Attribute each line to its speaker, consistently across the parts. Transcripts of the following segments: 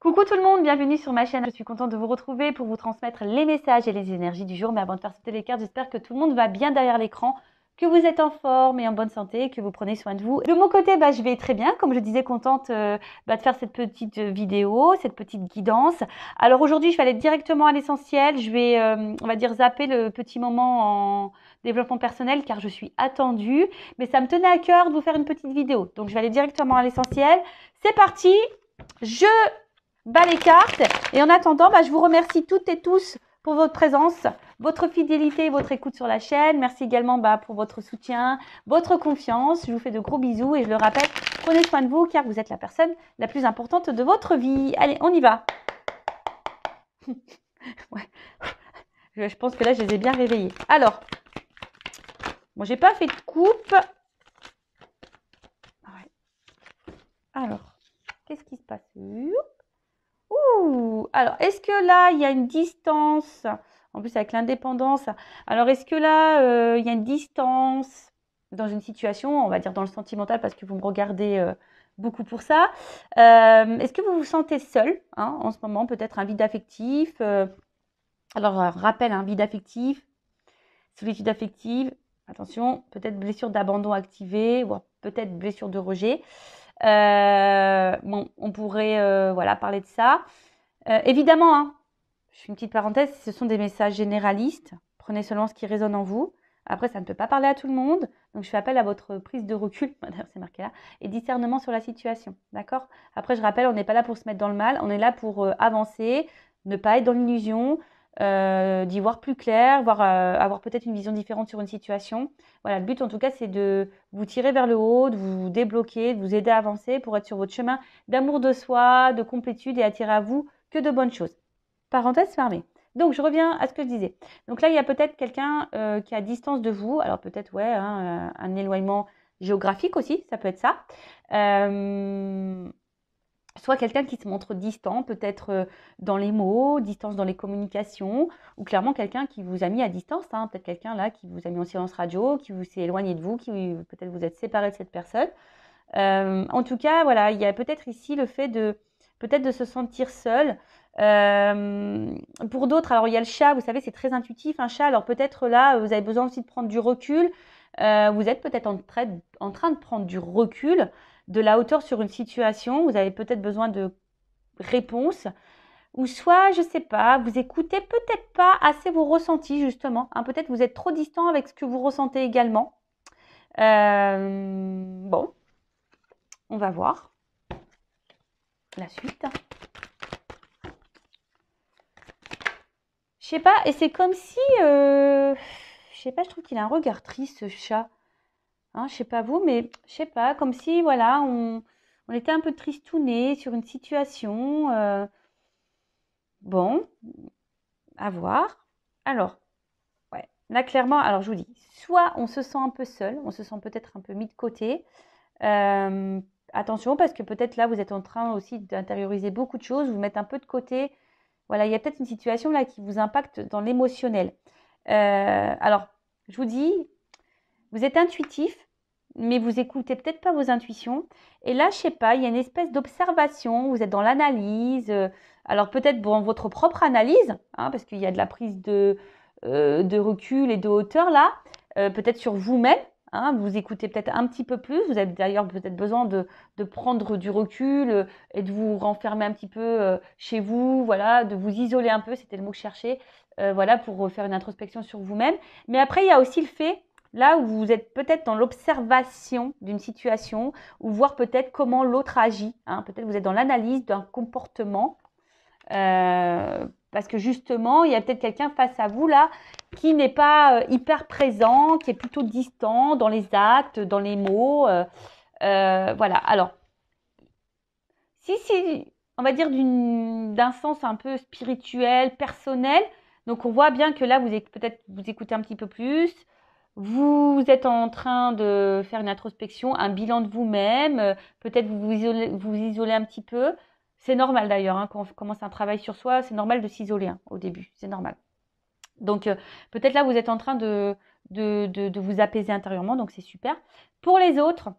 Speaker 1: Coucou tout le monde, bienvenue sur ma chaîne. Je suis contente de vous retrouver pour vous transmettre les messages et les énergies du jour. Mais avant de faire sauter les cartes, j'espère que tout le monde va bien derrière l'écran, que vous êtes en forme et en bonne santé, que vous prenez soin de vous. De mon côté, je vais très bien. Comme je disais, contente de faire cette petite vidéo, cette petite guidance. Alors aujourd'hui, je vais aller directement à l'essentiel. Je vais, on va dire, zapper le petit moment en développement personnel car je suis attendue. Mais ça me tenait à cœur de vous faire une petite vidéo. Donc je vais aller directement à l'essentiel. C'est parti. Je bas les cartes. Et en attendant, je vous remercie toutes et tous pour votre présence, votre fidélité et votre écoute sur la chaîne. Merci également pour votre soutien, votre confiance. Je vous fais de gros bisous et je le rappelle, prenez soin de vous car vous êtes la personne la plus importante de votre vie. Allez, on y va. Ouais. Je pense que là, je les ai bien réveillés. Alors, bon, j'ai pas fait de coupe. Ouais. Alors, qu'est-ce qui se passe? Ouh, alors, est-ce que là, il y a une distance? En plus, avec l'indépendance. Alors, est-ce que là, il y a une distance dans une situation, on va dire dans le sentimental, parce que vous me regardez beaucoup pour ça. Est-ce que vous vous sentez seul en ce moment? Peut-être un vide affectif. Alors, rappel, un vide affectif, solitude affective. Attention, peut-être blessure d'abandon activée, voire peut-être blessure de rejet. Bon, on pourrait voilà, parler de ça. Évidemment, je fais une petite parenthèse, ce sont des messages généralistes. Prenez seulement ce qui résonne en vous. Après, ça ne peut pas parler à tout le monde. Donc, je fais appel à votre prise de recul, c'est marqué là, et discernement sur la situation. D'accord? Après, je rappelle, on n'est pas là pour se mettre dans le mal. On est là pour avancer, ne pas être dans l'illusion, d'y voir plus clair, avoir peut-être une vision différente sur une situation. Voilà, le but en tout cas, c'est de vous tirer vers le haut, de vous débloquer, de vous aider à avancer pour être sur votre chemin d'amour de soi, de complétude et attirer à vous que de bonnes choses. Parenthèse fermée. Donc, je reviens à ce que je disais. Donc là, il y a peut-être quelqu'un qui est à distance de vous. Alors peut-être, ouais, un éloignement géographique aussi, ça peut être ça. Soit quelqu'un qui se montre distant, peut-être dans les mots, distance dans les communications, ou clairement quelqu'un qui vous a mis à distance, peut-être quelqu'un là qui vous a mis en silence radio, qui vous s'est éloigné de vous, qui peut-être vous êtes séparé de cette personne. En tout cas, voilà, il y a peut-être ici le fait de peut-être de se sentir seul. Pour d'autres, alors il y a le chat, vous savez, c'est très intuitif, un chat. Alors peut-être là, vous avez besoin aussi de prendre du recul. Vous êtes peut-être en train de prendre du recul, de la hauteur sur une situation. Vous avez peut-être besoin de réponses. Ou soit, je ne sais pas, vous écoutez peut-être pas assez vos ressentis, justement. Peut-être vous êtes trop distant avec ce que vous ressentez également. Bon, on va voir la suite. Je sais pas, et c'est comme si, je sais pas, je trouve qu'il a un regard triste, ce chat. Je sais pas vous, mais je sais pas, comme si, voilà, on était un peu tristouné sur une situation. Bon, à voir. Alors, ouais, là, clairement, alors je vous dis, soit on se sent un peu seul, on se sent peut-être un peu mis de côté. Attention, parce que peut-être là, vous êtes en train aussi d'intérioriser beaucoup de choses, vous mettre un peu de côté. Voilà, il y a peut-être une situation là qui vous impacte dans l'émotionnel. Alors, je vous dis, vous êtes intuitif, mais vous écoutez peut-être pas vos intuitions. Et là, je sais pas, il y a une espèce d'observation, vous êtes dans l'analyse. Alors peut-être dans votre propre analyse, parce qu'il y a de la prise de recul et de hauteur là, peut-être sur vous-même. Vous écoutez peut-être un petit peu plus. Vous avez d'ailleurs peut-être besoin de prendre du recul et de vous renfermer un petit peu chez vous, voilà, de vous isoler un peu, c'était le mot que je cherchais, voilà, pour faire une introspection sur vous-même. Mais après, il y a aussi le fait, là où vous êtes peut-être dans l'observation d'une situation, ou voir peut-être comment l'autre agit. Peut-être vous êtes dans l'analyse d'un comportement. Parce que justement, il y a peut-être quelqu'un face à vous là qui n'est pas hyper présent, qui est plutôt distant dans les actes, dans les mots. Voilà. Alors, si on va dire d'un sens un peu spirituel, personnel, donc on voit bien que là, peut-être vous écoutez un petit peu plus. Vous êtes en train de faire une introspection, un bilan de vous-même. Peut-être vous isolez un petit peu. C'est normal d'ailleurs, quand on commence un travail sur soi, c'est normal de s'isoler au début, c'est normal. Donc peut-être là, vous êtes en train de vous apaiser intérieurement, donc c'est super. Pour les autres,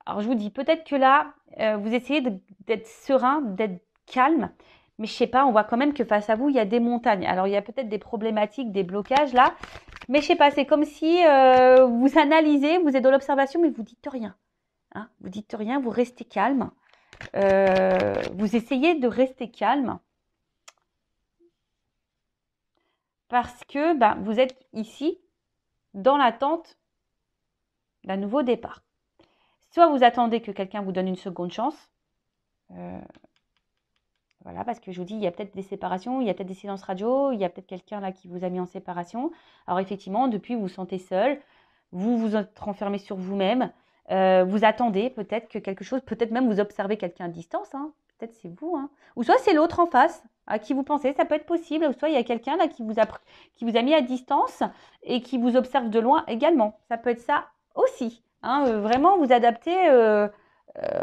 Speaker 1: alors je vous dis, peut-être que là, vous essayez d'être serein, d'être calme. Mais je sais pas, on voit quand même que face à vous, il y a des montagnes. Alors, il y a peut-être des problématiques, des blocages là. Mais je sais pas, c'est comme si vous analysez, vous êtes dans l'observation, mais vous dites rien. Hein, vous dites rien, vous restez calme. Vous essayez de rester calme. Parce que vous êtes ici dans l'attente d'un nouveau départ. Soit vous attendez que quelqu'un vous donne une seconde chance. Voilà, parce que je vous dis, il y a peut-être des séparations, il y a peut-être des silences radio, il y a peut-être quelqu'un là qui vous a mis en séparation. Alors effectivement, depuis, vous vous sentez seul, vous vous êtes renfermé sur vous-même, vous attendez peut-être que quelque chose, peut-être même vous observez quelqu'un à distance, hein. Peut-être c'est vous, hein. Ou soit c'est l'autre en face à qui vous pensez, ça peut être possible, ou soit il y a quelqu'un là qui vous a mis à distance et qui vous observe de loin également. Ça peut être ça aussi, hein. Vraiment vous adapter.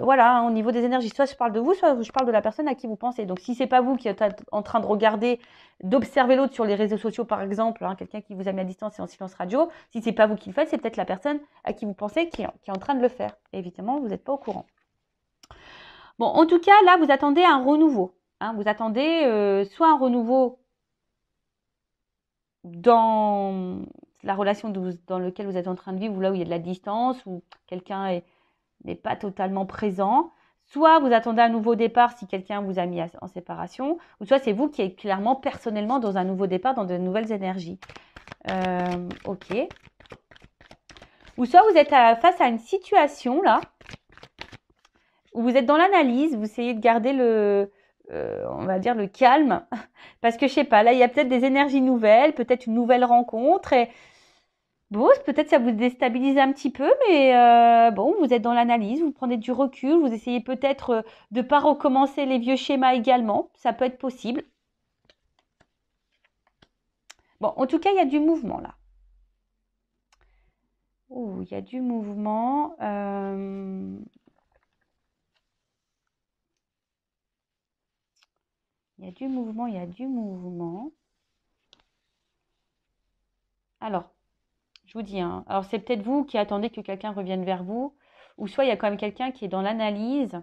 Speaker 1: Voilà, hein, au niveau des énergies, soit je parle de vous, soit je parle de la personne à qui vous pensez. Donc, si c'est pas vous qui êtes en train de regarder, d'observer l'autre sur les réseaux sociaux, par exemple, hein, quelqu'un qui vous a mis à distance et en silence radio, si c'est pas vous qui le faites, c'est peut-être la personne à qui vous pensez qui est en train de le faire. Et évidemment, vous n'êtes pas au courant. Bon, en tout cas, là, vous attendez un renouveau. Hein, vous attendez soit un renouveau dans la relation dans laquelle vous êtes en train de vivre, ou là où il y a de la distance, où quelqu'un n'est pas totalement présent. Soit vous attendez un nouveau départ si quelqu'un vous a mis en séparation, ou soit c'est vous qui êtes clairement personnellement dans un nouveau départ, dans de nouvelles énergies. Ok. Ou soit vous êtes face à une situation là, où vous êtes dans l'analyse, vous essayez de garder on va dire le calme, parce que je sais pas, là il y a peut-être des énergies nouvelles, peut-être une nouvelle rencontre, et bon, peut-être ça vous déstabilise un petit peu, mais bon, vous êtes dans l'analyse, vous prenez du recul, vous essayez peut-être de ne pas recommencer les vieux schémas également, ça peut être possible. Bon, en tout cas, il y a du mouvement là. Ouh, il y a du mouvement. Il y a du mouvement, il y a du mouvement. Alors, je vous dis, hein, alors c'est peut-être vous qui attendez que quelqu'un revienne vers vous, ou soit il y a quand même quelqu'un qui est dans l'analyse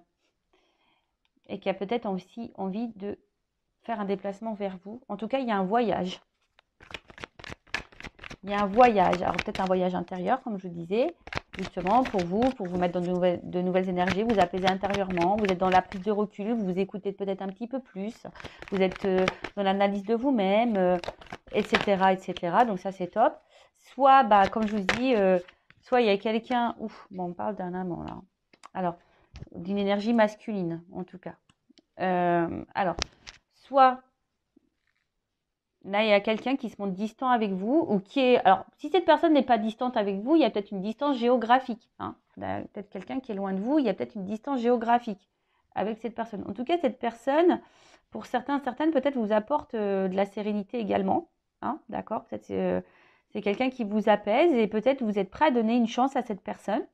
Speaker 1: et qui a peut-être aussi envie de faire un déplacement vers vous. En tout cas, il y a un voyage. Il y a un voyage. Alors peut-être un voyage intérieur, comme je vous disais, justement pour vous mettre dans de nouvelles énergies, vous apaiser intérieurement, vous êtes dans la prise de recul, vous vous écoutez peut-être un petit peu plus, vous êtes dans l'analyse de vous-même, etc., etc. Donc ça, c'est top. Soit, comme je vous dis, soit il y a quelqu'un... Ouf, bon, on parle d'un amant, là. Alors, d'une énergie masculine, en tout cas. Alors, soit... Là, il y a quelqu'un qui se montre distant avec vous ou qui est... Alors, si cette personne n'est pas distante avec vous, il y a peut-être une distance géographique. Hein. Peut-être quelqu'un qui est loin de vous, il y a peut-être une distance géographique avec cette personne. En tout cas, cette personne, pour certaines, peut-être vous apporte de la sérénité également. Hein, d'accord? Peut-être c'est quelqu'un qui vous apaise et peut-être vous êtes prêt à donner une chance à cette personne.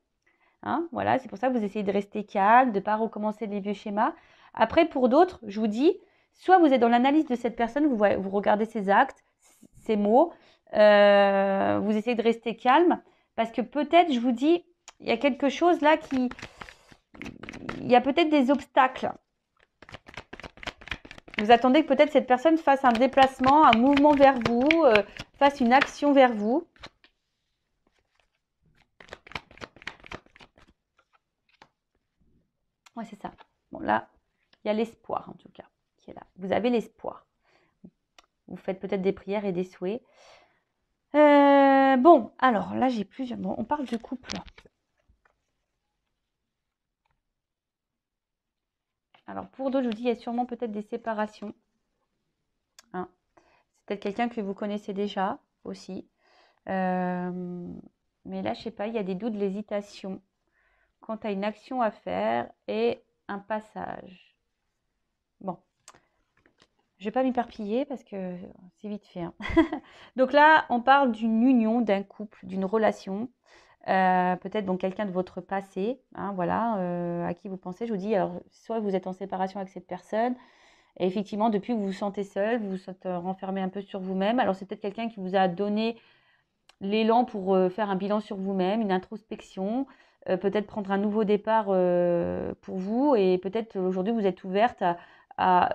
Speaker 1: Hein, voilà, c'est pour ça que vous essayez de rester calme, de ne pas recommencer les vieux schémas. Après, pour d'autres, je vous dis, soit vous êtes dans l'analyse de cette personne, vous regardez ses actes, ses mots, vous essayez de rester calme, parce que peut-être, je vous dis, il y a quelque chose là il y a peut-être des obstacles. Vous attendez que peut-être cette personne fasse un déplacement, un mouvement vers vous, fasse une action vers vous. Ouais, c'est ça. Bon, là, il y a l'espoir, en tout cas, qui est là. Vous avez l'espoir. Vous faites peut-être des prières et des souhaits. Bon, alors, là, j'ai plusieurs... Bon, on parle de couple. Alors, pour d'autres, je vous dis, il y a sûrement peut-être des séparations. Hein. C'est peut-être quelqu'un que vous connaissez déjà, aussi. Mais là, je sais pas, il y a des doutes, de l'hésitation quant à une action à faire et un passage. Bon, je vais pas m'éparpiller parce que c'est vite fait. Hein. Donc là, on parle d'une union, d'un couple, d'une relation. Peut-être donc quelqu'un de votre passé, hein, voilà, à qui vous pensez. Je vous dis, alors, soit vous êtes en séparation avec cette personne, et effectivement, depuis, vous vous sentez seul, vous vous êtes renfermé un peu sur vous-même. Alors, c'est peut-être quelqu'un qui vous a donné l'élan pour faire un bilan sur vous-même, une introspection, peut-être prendre un nouveau départ pour vous, et peut-être aujourd'hui, vous êtes ouverte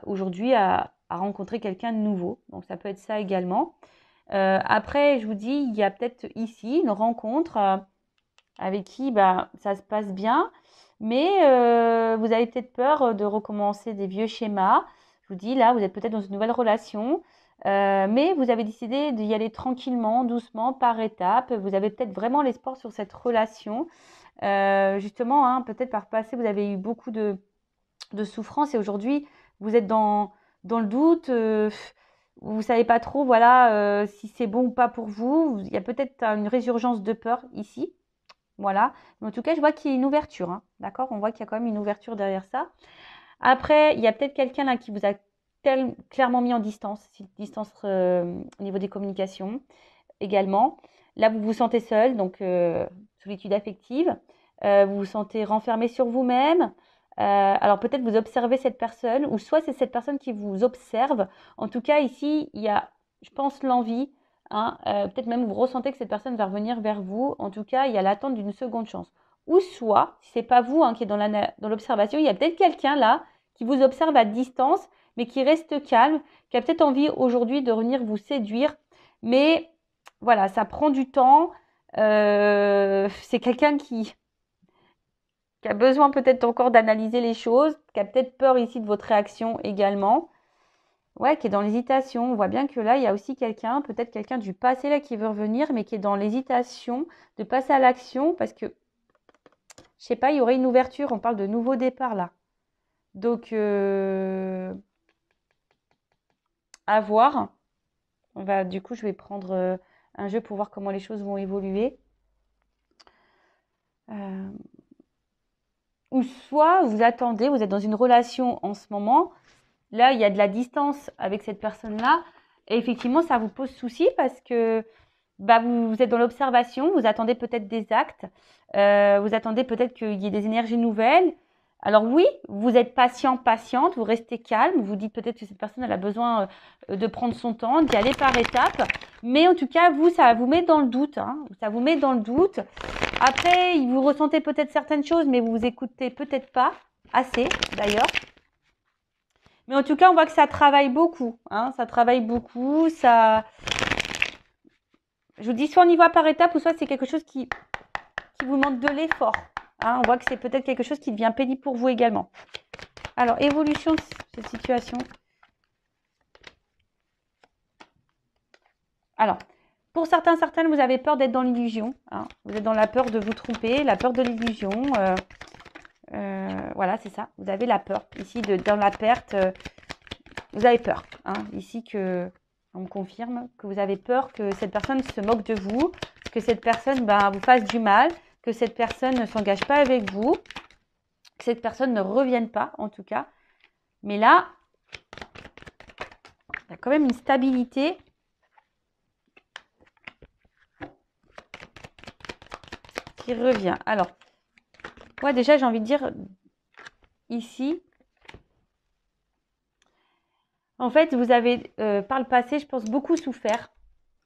Speaker 1: aujourd'hui à rencontrer quelqu'un de nouveau. Donc, ça peut être ça également. Après, je vous dis, il y a peut-être ici une rencontre avec qui ça se passe bien, mais vous avez peut-être peur de recommencer des vieux schémas. Je vous dis, là, vous êtes peut-être dans une nouvelle relation, mais vous avez décidé d'y aller tranquillement, doucement, par étapes. Vous avez peut-être vraiment l'espoir sur cette relation. Justement, hein, peut-être par le passé, vous avez eu beaucoup de souffrance et aujourd'hui, vous êtes dans le doute. Vous savez pas trop, voilà, si c'est bon ou pas pour vous. Il y a peut-être une résurgence de peur ici. Voilà. Mais en tout cas, je vois qu'il y a une ouverture, hein. D'accord? On voit qu'il y a quand même une ouverture derrière ça. Après, il y a peut-être quelqu'un là qui vous a clairement mis en distance, distance au niveau des communications également. Là, vous vous sentez seul, donc solitude affective. Vous vous sentez renfermé sur vous-même. Alors peut-être vous observez cette personne, ou soit c'est cette personne qui vous observe. En tout cas, ici, il y a, je pense, l'envie. Hein, peut-être même vous ressentez que cette personne va revenir vers vous. En tout cas, il y a l'attente d'une seconde chance. Ou soit, si c'est pas vous qui est dans l'observation, il y a peut-être quelqu'un là qui vous observe à distance, mais qui reste calme, qui a peut-être envie aujourd'hui de venir vous séduire. Mais voilà, ça prend du temps. C'est quelqu'un qui a besoin peut-être encore d'analyser les choses, qui a peut-être peur ici de votre réaction également. Ouais, qui est dans l'hésitation. On voit bien que là, il y a aussi quelqu'un, peut-être quelqu'un du passé là qui veut revenir, mais qui est dans l'hésitation de passer à l'action parce que, je sais pas, il y aurait une ouverture. On parle de nouveau départ là. Donc, à voir. Du coup, je vais prendre un jeu pour voir comment les choses vont évoluer. Ou soit vous attendez, vous êtes dans une relation en ce moment. Là, il y a de la distance avec cette personne-là. Et effectivement, ça vous pose souci parce que vous êtes dans l'observation, vous attendez peut-être des actes, vous attendez peut-être qu'il y ait des énergies nouvelles. Alors oui, vous êtes patient, patiente, vous restez calme, vous dites peut-être que cette personne elle a besoin de prendre son temps, d'y aller par étapes. Mais en tout cas, vous, ça vous met dans le doute. Hein, ça vous met dans le doute. Après, vous ressentez peut-être certaines choses, mais vous vous écoutez peut-être pas assez d'ailleurs. Mais en tout cas, on voit que ça travaille beaucoup. Hein, ça travaille beaucoup. Je vous dis, soit on y va par étapes, ou soit c'est quelque chose qui vous demande de l'effort. Hein, on voit que c'est peut-être quelque chose qui devient pénible pour vous également. Alors, évolution de cette situation. Alors, pour certaines, vous avez peur d'être dans l'illusion. Hein. Vous êtes dans la peur de vous tromper, la peur de l'illusion. Voilà, c'est ça. Vous avez la peur. Ici, dans la perte, vous avez peur. Hein. Ici, on me confirme que vous avez peur que cette personne se moque de vous, que cette personne vous fasse du mal, que cette personne ne s'engage pas avec vous, que cette personne ne revienne pas, en tout cas. Mais là, il y a quand même une stabilité. Qui revient. Alors, moi déjà, j'ai envie de dire, ici, en fait, vous avez, par le passé, je pense, beaucoup souffert.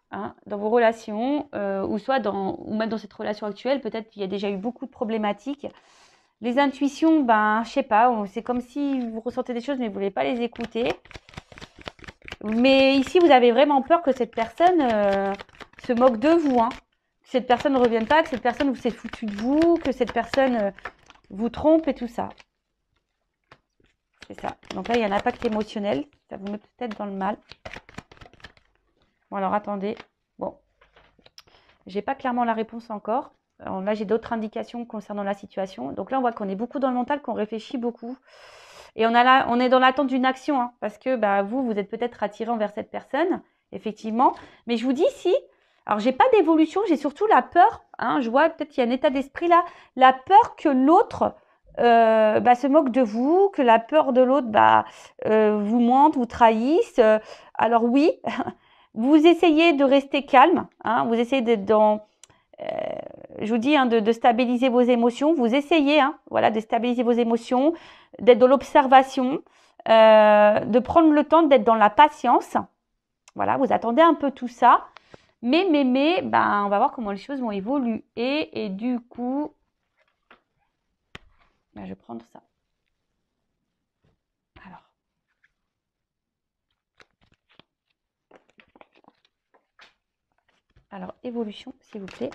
Speaker 1: Hein, dans vos relations, ou même dans cette relation actuelle, peut-être qu'il y a déjà eu beaucoup de problématiques. Les intuitions, je sais pas, c'est comme si vous ressentez des choses mais vous voulez pas les écouter. Mais ici, vous avez vraiment peur que cette personne se moque de vous, hein. Que cette personne ne revienne pas, que cette personne vous s'est foutu de vous, que cette personne vous trompe et tout ça. C'est ça. Donc là, il y a un impact émotionnel. Ça vous met peut-être dans le mal. Bon, alors attendez. Bon, j'ai pas clairement la réponse encore. Alors, là, j'ai d'autres indications concernant la situation. Donc là, on voit qu'on est beaucoup dans le mental, qu'on réfléchit beaucoup. Et on est dans l'attente d'une action, hein, parce que vous êtes peut-être attiré envers cette personne, effectivement. Mais je vous dis, si, alors j'ai pas d'évolution, j'ai surtout la peur. Hein, je vois peut-être qu'il y a un état d'esprit là, la peur que l'autre se moque de vous, que la peur de l'autre vous mente, vous trahisse. Alors oui, vous essayez de rester calme, hein, vous essayez d'être dans, je vous dis, hein, de stabiliser vos émotions. Vous essayez, hein, voilà, de stabiliser vos émotions, d'être dans l'observation, de prendre le temps d'être dans la patience. Voilà, vous attendez un peu tout ça. Mais, on va voir comment les choses vont évoluer. Et du coup, je vais prendre ça. Alors, Alors, évolution, s'il vous plaît.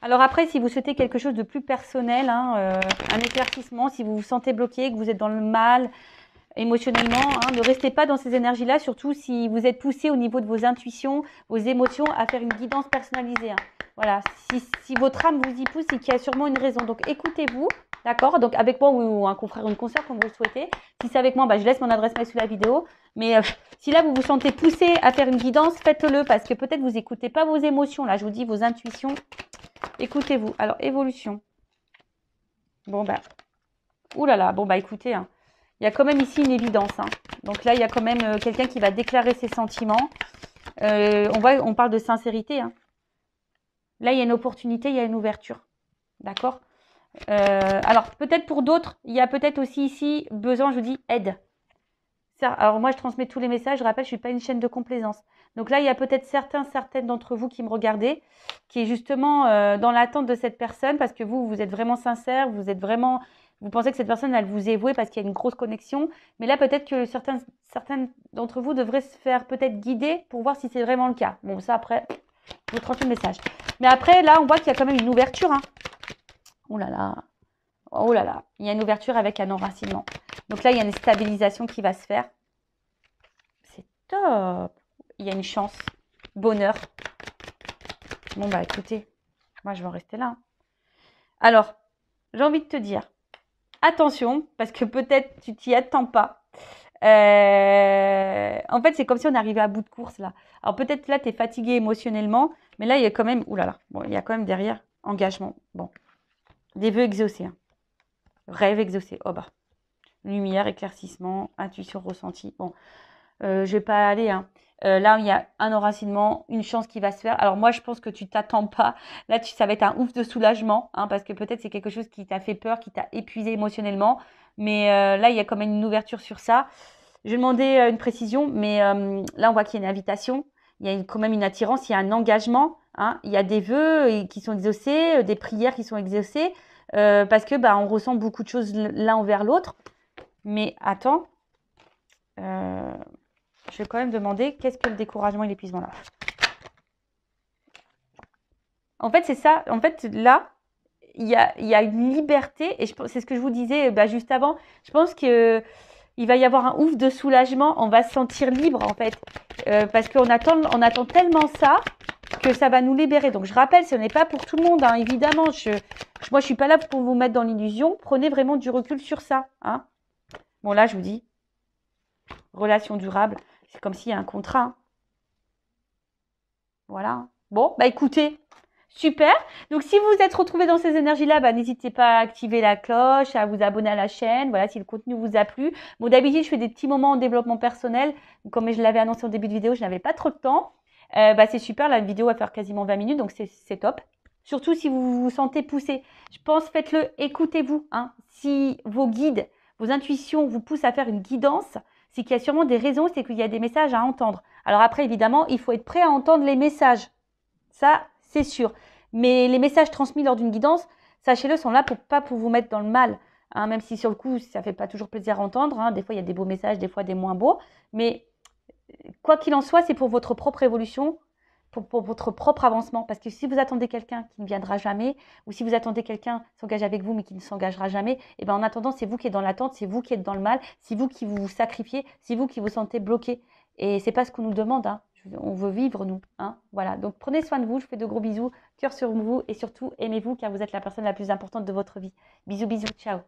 Speaker 1: Alors après, si vous souhaitez quelque chose de plus personnel, hein, un éclaircissement, si vous vous sentez bloqué, que vous êtes dans le mal émotionnellement, hein, ne restez pas dans ces énergies-là, surtout si vous êtes poussé au niveau de vos intuitions, vos émotions, à faire une guidance personnalisée. Hein. Voilà, si votre âme vous y pousse, c'est qu'il y a sûrement une raison. Donc écoutez-vous, d'accord? Donc avec moi ou un confrère ou une consoeur, comme vous le souhaitez. Si c'est avec moi, bah, je laisse mon adresse mail sous la vidéo. Mais si là, vous vous sentez poussé à faire une guidance, faites-le parce que peut-être vous n'écoutez pas vos émotions. Là, je vous dis vos intuitions. Écoutez-vous. Alors, évolution. Bon, bah, oulala, bon, bah, écoutez, hein. Il y a quand même ici une évidence. Hein. Donc là, il y a quand même quelqu'un qui va déclarer ses sentiments. On parle de sincérité. Hein. Là, il y a une opportunité, il y a une ouverture. D'accord? Alors, peut-être pour d'autres, il y a peut-être aussi ici besoin, je vous dis, aide. Alors, moi, je transmets tous les messages. Je rappelle, je ne suis pas une chaîne de complaisance. Donc là, il y a peut-être certaines d'entre vous qui me regardez, qui est justement dans l'attente de cette personne parce que vous êtes vraiment sincère, vous pensez que cette personne, elle vous est vouée parce qu'il y a une grosse connexion. Mais là, peut-être que certains d'entre vous devraient se faire peut-être guider pour voir si c'est vraiment le cas. Bon, ça, après, je vous transmets le message. Mais après, là, on voit qu'il y a quand même une ouverture. Hein. Oh là là. Oh là là. Il y a une ouverture avec un enracinement. Donc là, il y a une stabilisation qui va se faire. C'est top. Il y a une chance. Bonheur. Bon, bah écoutez, moi, je vais en rester là. Hein. Alors, j'ai envie de te dire, attention, parce que peut-être tu t'y attends pas. En fait, c'est comme si on arrivait à bout de course, là. Alors, peut-être là, tu es fatigué émotionnellement, mais là, il y a quand même... Ouh là là. Bon, il y a quand même derrière engagement. Bon. Des vœux exaucés. Hein. Rêve exaucé. Oh bah. Lumière, éclaircissement, intuition ressentie. Bon, je vais pas aller. Hein. Là, il y a un enracinement, une chance qui va se faire. Alors moi, je pense que tu t'attends pas. Là, ça va être un ouf de soulagement, hein, parce que peut-être c'est quelque chose qui t'a fait peur, qui t'a épuisé émotionnellement. Mais là, il y a quand même une ouverture sur ça. Je vais demander une précision, mais là, on voit qu'il y a une invitation. Il y a quand même une attirance, il y a un engagement. Hein. Il y a des vœux qui sont exaucés, des prières qui sont exaucées, parce que on ressent beaucoup de choses l'un envers l'autre. Mais attends, je vais quand même demander qu'est-ce que le découragement et l'épuisement là. En fait, c'est ça. En fait, là, il y a une liberté, et c'est ce que je vous disais juste avant. Je pense que il va y avoir un ouf de soulagement. On va se sentir libre, en fait, parce qu'on attend tellement ça que ça va nous libérer. Donc, je rappelle, ce n'est pas pour tout le monde, hein, évidemment. Moi, je suis pas là pour vous mettre dans l'illusion. Prenez vraiment du recul sur ça. Hein. Bon, là, je vous dis, relation durable, c'est comme s'il y a un contrat. Hein. Voilà. Bon, écoutez, super. Donc, si vous vous êtes retrouvé dans ces énergies-là, n'hésitez pas à activer la cloche, à vous abonner à la chaîne. Voilà, si le contenu vous a plu. Bon, d'habitude, je fais des petits moments en développement personnel. Comme je l'avais annoncé au début de vidéo, je n'avais pas trop de temps. C'est super. La vidéo va faire quasiment 20 minutes, donc c'est top. Surtout si vous vous sentez poussé. Je pense, faites-le, écoutez-vous. Hein. Si vos guides, vos intuitions vous poussent à faire une guidance, c'est qu'il y a sûrement des raisons, c'est qu'il y a des messages à entendre. Alors après, évidemment, il faut être prêt à entendre les messages. Ça, c'est sûr. Mais les messages transmis lors d'une guidance, sachez-le, sont là pas pour vous mettre dans le mal. Hein, même si sur le coup, ça ne fait pas toujours plaisir à entendre. Hein. Des fois, il y a des beaux messages, des fois des moins beaux. Mais quoi qu'il en soit, c'est pour votre propre évolution, pour votre propre avancement. Parce que si vous attendez quelqu'un qui ne viendra jamais, ou si vous attendez quelqu'un qui s'engage avec vous mais qui ne s'engagera jamais, en attendant, c'est vous qui êtes dans l'attente, c'est vous qui êtes dans le mal, c'est vous qui vous sacrifiez, c'est vous qui vous sentez bloqué. Et c'est pas ce qu'on nous demande. Hein. On veut vivre, nous. Hein. Voilà. Donc, prenez soin de vous. Je fais de gros bisous. Cœur sur vous. Et surtout, aimez-vous car vous êtes la personne la plus importante de votre vie. Bisous, bisous. Ciao.